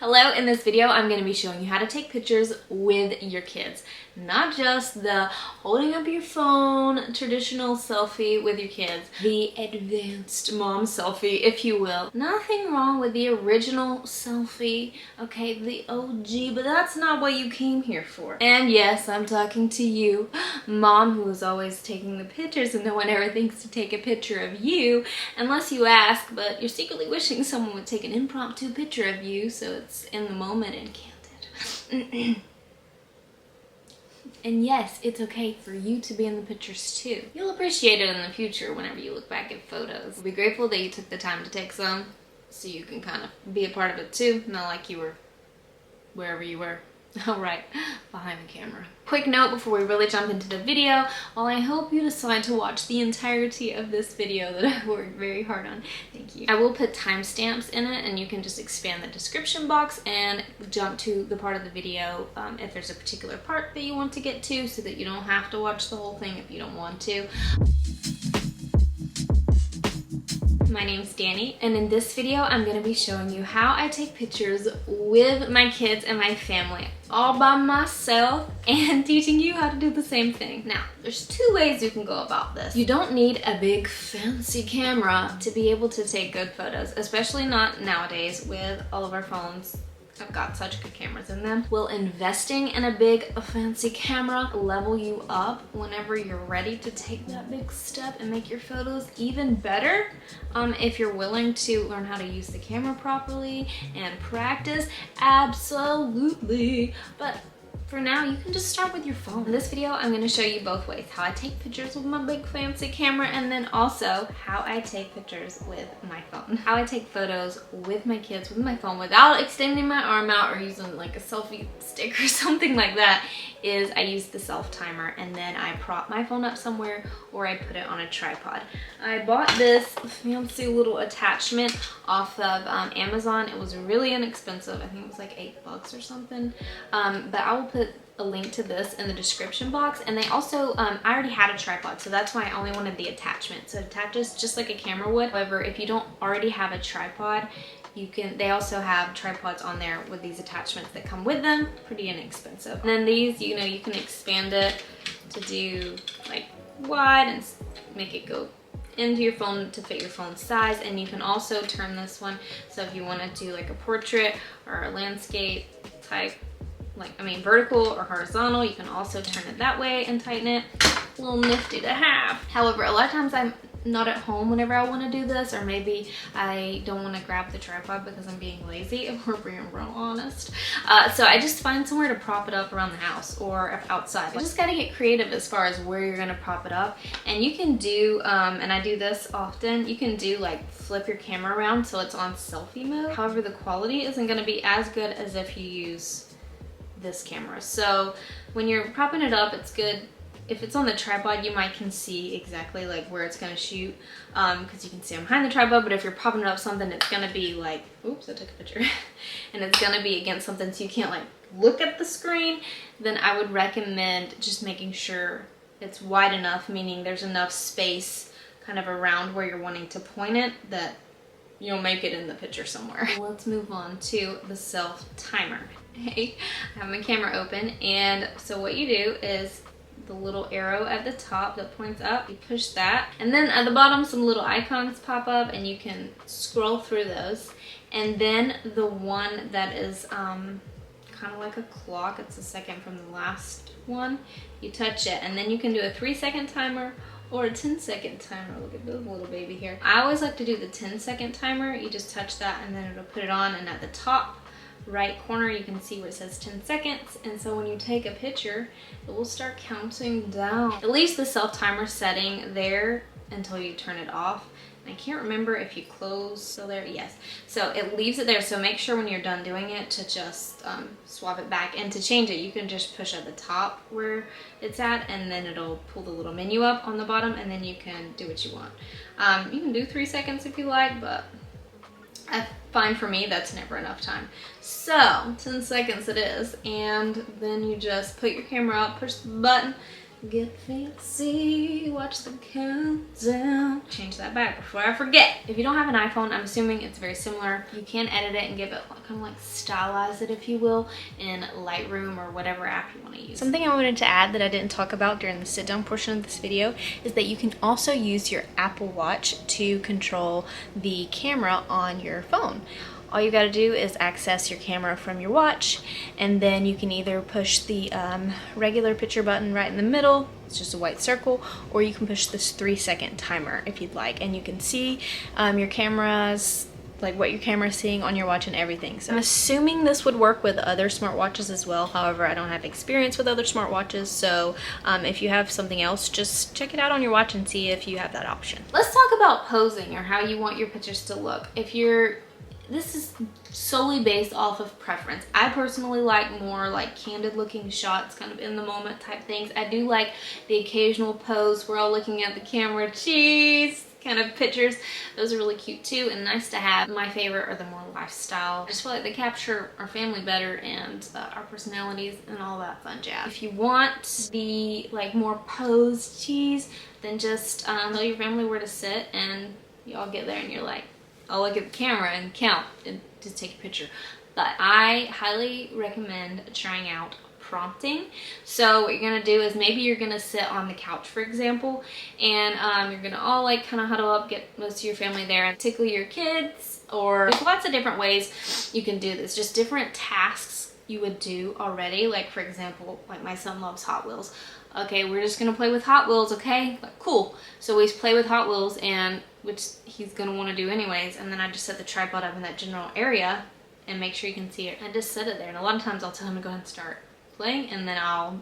Hello, in this video I'm going to be showing you how to take pictures with your kids. Not just the holding up your phone traditional selfie with your kids, the advanced mom selfie, if you will. Nothing wrong with the original selfie, okay, the OG, but that's not what you came here for. And yes, I'm talking to you, mom who is always taking the pictures and no one ever thinks to take a picture of you unless you ask, but you're secretly wishing someone would take an impromptu picture of you so it's in the moment and candid. And yes, it's okay for you to be in the pictures too. You'll appreciate it in the future whenever you look back at photos. Be grateful that you took the time to take some so you can kind of be a part of it too, not like you were wherever you were. Alright, behind the camera. Quick note before we really jump into the video, while I hope you decide to watch the entirety of this video that I worked very hard on, thank you. I will put timestamps in it and you can just expand the description box and jump to the part of the video if there's a particular part that you want to get to so that you don't have to watch the whole thing if you don't want to. My name's Danny, and in this video I'm going to be showing you how I take pictures with my kids and my family all by myself and teaching you how to do the same thing. Now, there's two ways you can go about this. You don't need a big fancy camera to be able to take good photos, especially not nowadays with all of our phones. I've got such good cameras in them. Will investing in a big fancy camera level you up whenever you're ready to take that big step and make your photos even better? If you're willing to learn how to use the camera properly and practice, absolutely. But for now, you can just start with your phone. In this video, I'm going to show you both ways. How I take pictures with my big fancy camera, and then also how I take pictures with my phone. How I take photos with my kids with my phone without extending my arm out or using like a selfie stick or something like that is I use the self-timer, and then I prop my phone up somewhere or I put it on a tripod. I bought this fancy little attachment off of Amazon. It was really inexpensive. I think it was like $8 or something. But I will put a link to this in the description box. And they also, I already had a tripod, so that's why I only wanted the attachment. So it attaches just like a camera would. However, if you don't already have a tripod, they also have tripods on there with these attachments that come with them, pretty inexpensive. And then these, you know, you can expand it to do like wide and make it go into your phone to fit your phone size. And you can also turn this one, so if you want to do like a portrait or a landscape type, vertical or horizontal, you can also turn it that way and tighten it. A little nifty to have. However, a lot of times I'm not at home whenever I want to do this, or maybe I don't want to grab the tripod because I'm being lazy, if we're being real honest. So I just find somewhere to prop it up around the house or outside. You just got to get creative as far as where you're going to prop it up. And you can do, and I do this often, you can do like flip your camera around so it's on selfie mode. However, the quality isn't going to be as good as if you use this camera. So when you're propping it up, it's good. If it's on the tripod, you might can see exactly like where it's gonna shoot, because you can see I'm behind the tripod. But if you're propping it up something, it's gonna be like, oops, I took a picture, and it's gonna be against something so you can't like look at the screen. Then I would recommend just making sure it's wide enough, meaning there's enough space kind of around where you're wanting to point it that you'll make it in the picture somewhere. Let's move on to the self-timer. Hey, I have my camera open, and so what you do is the little arrow at the top that points up, you push that, and then at the bottom some little icons pop up and you can scroll through those. And then the one that is kind of like a clock, it's the second from the last one, you touch it, and then you can do a 3-second timer or a 10-second timer. Look at this little baby here. I always like to do the 10-second timer. You just touch that and then it'll put it on, and at the top right corner you can see where it says 10 seconds, and so when you take a picture it will start counting down. It leaves the self-timer setting there until you turn it off. And I can't remember if you close, so there, yes, so it leaves it there. So make sure when you're done doing it to just swap it back, and to change it you can just push at the top where it's at, and then it'll pull the little menu up on the bottom, and then you can do what you want. You can do 3 seconds if you like, but I find for me that's never enough time. So 10 seconds it is, and then you just put your camera up, push the button, Get fancy, watch the countdown. Change that back before I forget. If you don't have an iPhone, I'm assuming it's very similar. You can edit it and give it kind of like stylize it, if you will, in Lightroom or whatever app you want to use. Something I wanted to add that I didn't talk about during the sit down portion of this video is that you can also use your Apple Watch to control the camera on your phone. All you gotta do is access your camera from your watch, and then you can either push the regular picture button right in the middle, it's just a white circle, or you can push this 3-second timer if you'd like, and you can see your cameras, like what your camera is seeing on your watch and everything. So I'm assuming this would work with other smartwatches as well. However, I don't have experience with other smartwatches, so if you have something else, just check it out on your watch and see if you have that option. Let's talk about posing, or how you want your pictures to look. This is solely based off of preference. I personally like more like candid looking shots, kind of in the moment type things. I do like the occasional pose, we're all looking at the camera, cheese kind of pictures. Those are really cute too and nice to have. My favorite are the more lifestyle. I just feel like they capture our family better and our personalities and all that fun jazz. If you want the like more posed cheese, then just tell your family where to sit and y'all get there and you're like, I'll look at the camera and count and just take a picture. But I highly recommend trying out prompting. So what you're gonna do is maybe you're gonna sit on the couch, for example, and you're gonna all like kind of huddle up, get most of your family there and tickle your kids, or there's lots of different ways you can do this, just different tasks you would do already. Like for example, like my son loves Hot Wheels. Okay, we're just gonna play with Hot Wheels, okay? Like, cool. So we play with Hot Wheels, and which he's gonna wanna do anyways, and then I just set the tripod up in that general area and make sure you can see it. I just set it there, and a lot of times I'll tell him to go ahead and start playing, and then I'll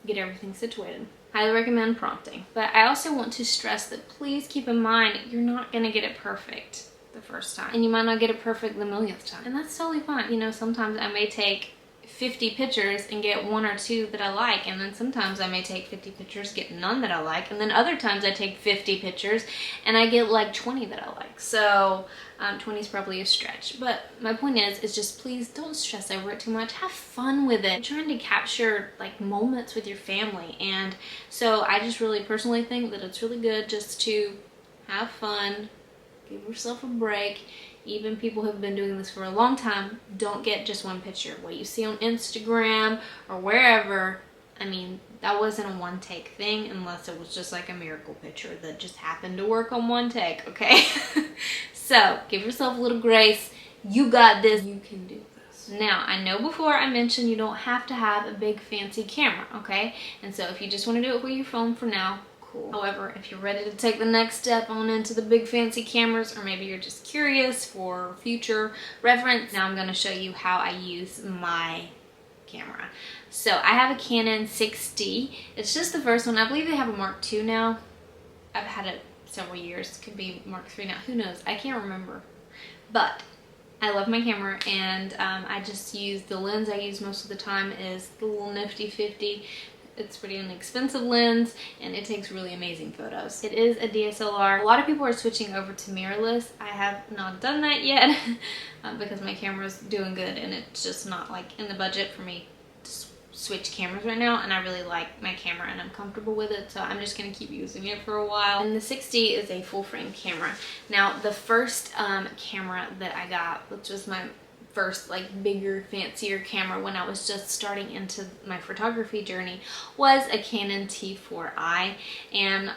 get everything situated. Highly recommend prompting. But I also want to stress that please keep in mind, you're not gonna get it perfect the first time, and you might not get it perfect the millionth time, and that's totally fine. You know, sometimes I may take 50 pictures and get 1 or 2 that I like, and then sometimes I may take 50 pictures, get none that I like, and then other times I take 50 pictures and I get like 20 that I like. So 20 is probably a stretch, but my point is just please don't stress over it too much. Have fun with it. I'm trying to capture like moments with your family, and so I just really personally think that it's really good just to have fun, give yourself a break. Even people who have been doing this for a long time don't get just one picture. What you see on Instagram or wherever, I mean, that wasn't a one take thing unless it was just like a miracle picture that just happened to work on one take, okay? So give yourself a little grace. You got this. You can do this. Now, I know before I mentioned you don't have to have a big fancy camera, okay? And so if you just want to do it with your phone for now, cool. However, if you're ready to take the next step on into the big fancy cameras, or maybe you're just curious for future reference, now I'm going to show you how I use my camera. So I have a Canon 6D. It's just the first one. I believe they have a Mark II now. I've had it several years. Could be Mark III now. Who knows? I can't remember. But I love my camera, and I just use the lens I use most of the time is the little nifty 50. It's pretty inexpensive lens, and it takes really amazing photos. It is a DSLR. A lot of people are switching over to mirrorless. I have not done that yet because my camera's doing good, and it's just not like in the budget for me to switch cameras right now, and I really like my camera and I'm comfortable with it, so I'm just gonna keep using it for a while. And the 6D is a full frame camera. Now the first camera that I got, which was my first like bigger, fancier camera when I was just starting into my photography journey, was a Canon T4i, and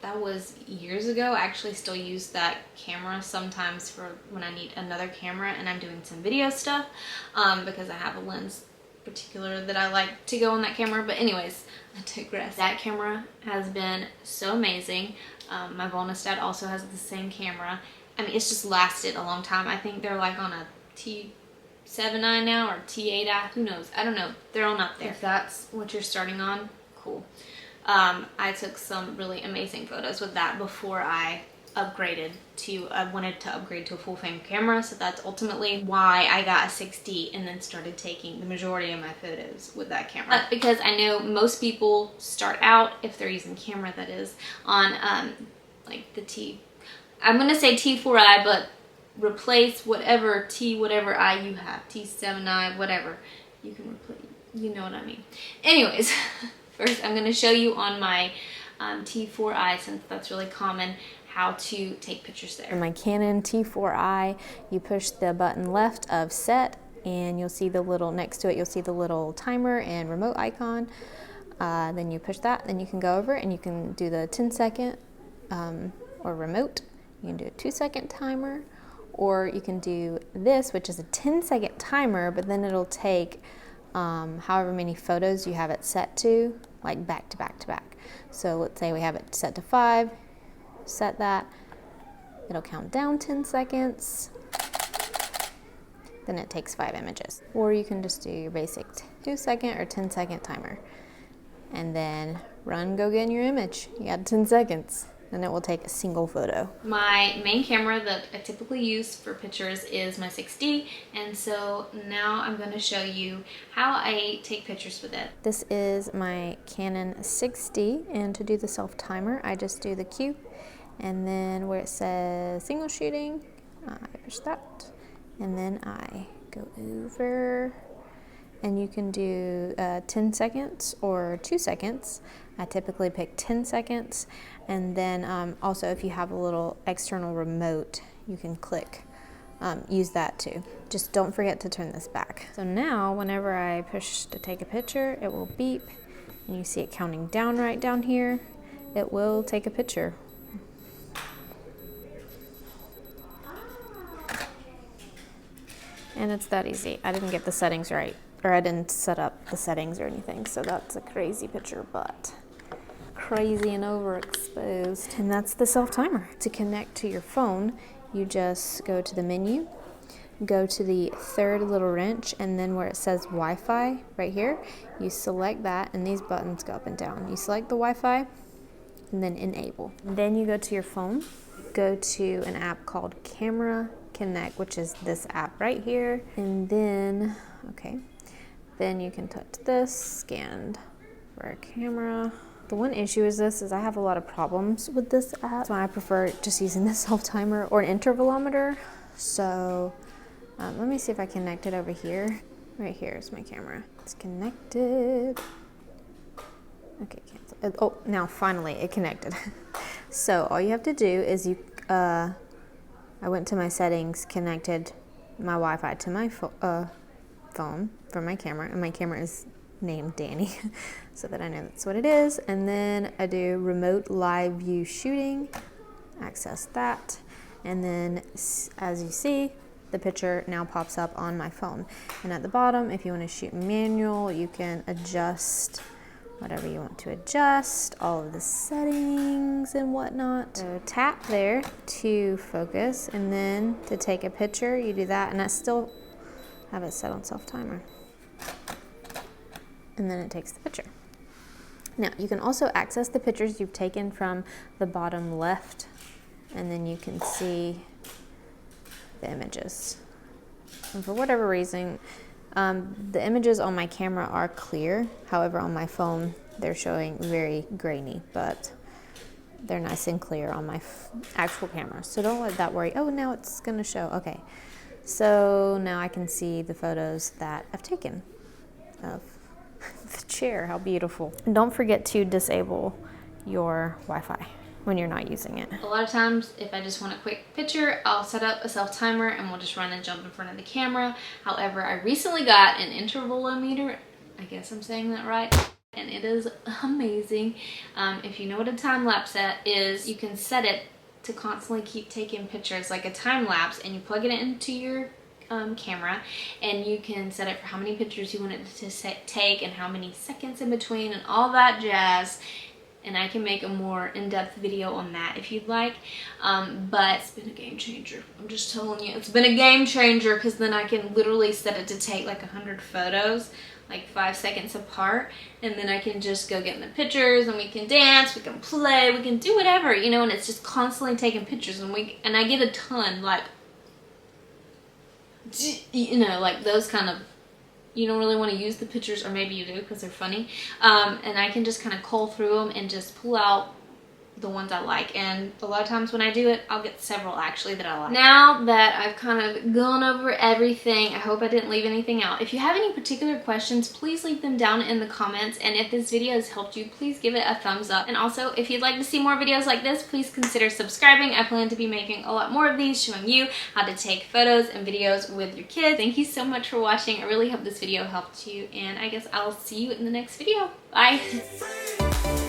that was years ago. I actually still use that camera sometimes for when I need another camera and I'm doing some video stuff because I have a lens particular that I like to go on that camera. But anyways, I digress. That camera has been so amazing. My bonus dad also has the same camera. I mean, it's just lasted a long time. I think they're like on a T7i now, or T8i, who knows? I don't know. They're all up there. If that's what you're starting on, cool. I took some really amazing photos with that before I upgraded to, I wanted to upgrade to a full frame camera, so that's ultimately why I got a 6D and then started taking the majority of my photos with that camera. But because I know most people start out, if they're using camera that is, on like the I'm gonna say T4i, but replace whatever whatever I you have, T7i, whatever. You can replace, you know what I mean. Anyways, First, I'm going to show you on my T4i, since that's really common, how to take pictures there. In my Canon T4i, you push the button left of set, and you'll see the little, next to it, you'll see the little timer and remote icon. Then you push that, then you can go over and you can do the 10-second or remote. You can do a 2-second timer, or you can do this, which is a 10-second timer, but then it'll take however many photos you have it set to, like back to back to back. So let's say we have it set to 5, set that, it'll count down 10 seconds, then it takes 5 images. Or you can just do your basic 2-second or 10-second timer, and then go get your image. You got 10 seconds, and it will take a single photo. My main camera that I typically use for pictures is my 6D, and so now I'm going to show you how I take pictures with it. This is my Canon 6D, and to do the self-timer, I just do the cube, and then where it says single shooting, I push that, and then I go over, and you can do 10 seconds or 2 seconds. I typically pick 10 seconds, and then also if you have a little external remote, you can use that too. Just don't forget to turn this back. So now whenever I push to take a picture, it will beep, and you see it counting down right down here. It will take a picture. And it's that easy. I didn't get the settings right, or I didn't set up the settings or anything, so that's a crazy picture, but crazy and overexposed. And that's the self-timer. To connect to your phone, you just go to the menu, go to the third little wrench, and then where it says Wi-Fi right here, you select that, and these buttons go up and down. You select the Wi-Fi, and then enable. Then you go to your phone, go to an app called Camera Connect, which is this app right here, and then, then you can touch this, scanned for a camera. The one issue is I have a lot of problems with this app, so I prefer just using the self-timer or an intervalometer. So let me see if I connect it over here. Right here is my camera. It's connected. Okay, cancel. Oh, now finally it connected. So all you have to do is I went to my settings, connected my Wi-Fi to my phone from my camera, and my camera is named Danny so that I know that's what it is. And then I do remote live view shooting, access that, and then as you see, the picture now pops up on my phone. And at the bottom, if you want to shoot manual, you can adjust whatever you want to adjust, all of the settings and whatnot. So tap there to focus, and then to take a picture, you do that, and I still have it set on self-timer. And then it takes the picture. Now, you can also access the pictures you've taken from the bottom left, and then you can see the images. And for whatever reason, the images on my camera are clear. However, on my phone, they're showing very grainy, but they're nice and clear on my actual camera. So don't let that worry. Oh, now it's gonna show. Okay, so now I can see the photos that I've taken of the chair. How beautiful. And don't forget to disable your Wi-Fi when you're not using it. A lot of times, if I just want a quick picture, I'll set up a self-timer and we'll just run and jump in front of the camera. However, I recently got an intervalometer. I guess I'm saying that right. And it is amazing. If you know what a time lapse is, you can set it to constantly keep taking pictures like a time lapse, and you plug it into your camera, and you can set it for how many pictures you want it to take and how many seconds in between and all that jazz. And I can make a more in-depth video on that if you'd like, but it's been a game changer. I'm just telling you, it's been a game changer, because then I can literally set it to take like 100 photos, like 5 seconds apart, and then I can just go get in the pictures, and we can dance, we can play, we can do whatever, you know, and it's just constantly taking pictures, and I get a ton, like, you know, like those kind of, you don't really want to use the pictures, or maybe you do because they're funny, and I can just kind of cull through them and just pull out the ones I like, and a lot of times when I do it, I'll get several actually that I like. Now that I've kind of gone over everything, I hope I didn't leave anything out. If you have any particular questions, please leave them down in the comments, and if this video has helped you, please give it a thumbs up. And also, if you'd like to see more videos like this, please consider subscribing. I plan to be making a lot more of these, showing you how to take photos and videos with your kids. Thank you so much for watching. I really hope this video helped you, and I guess I'll see you in the next video. Bye!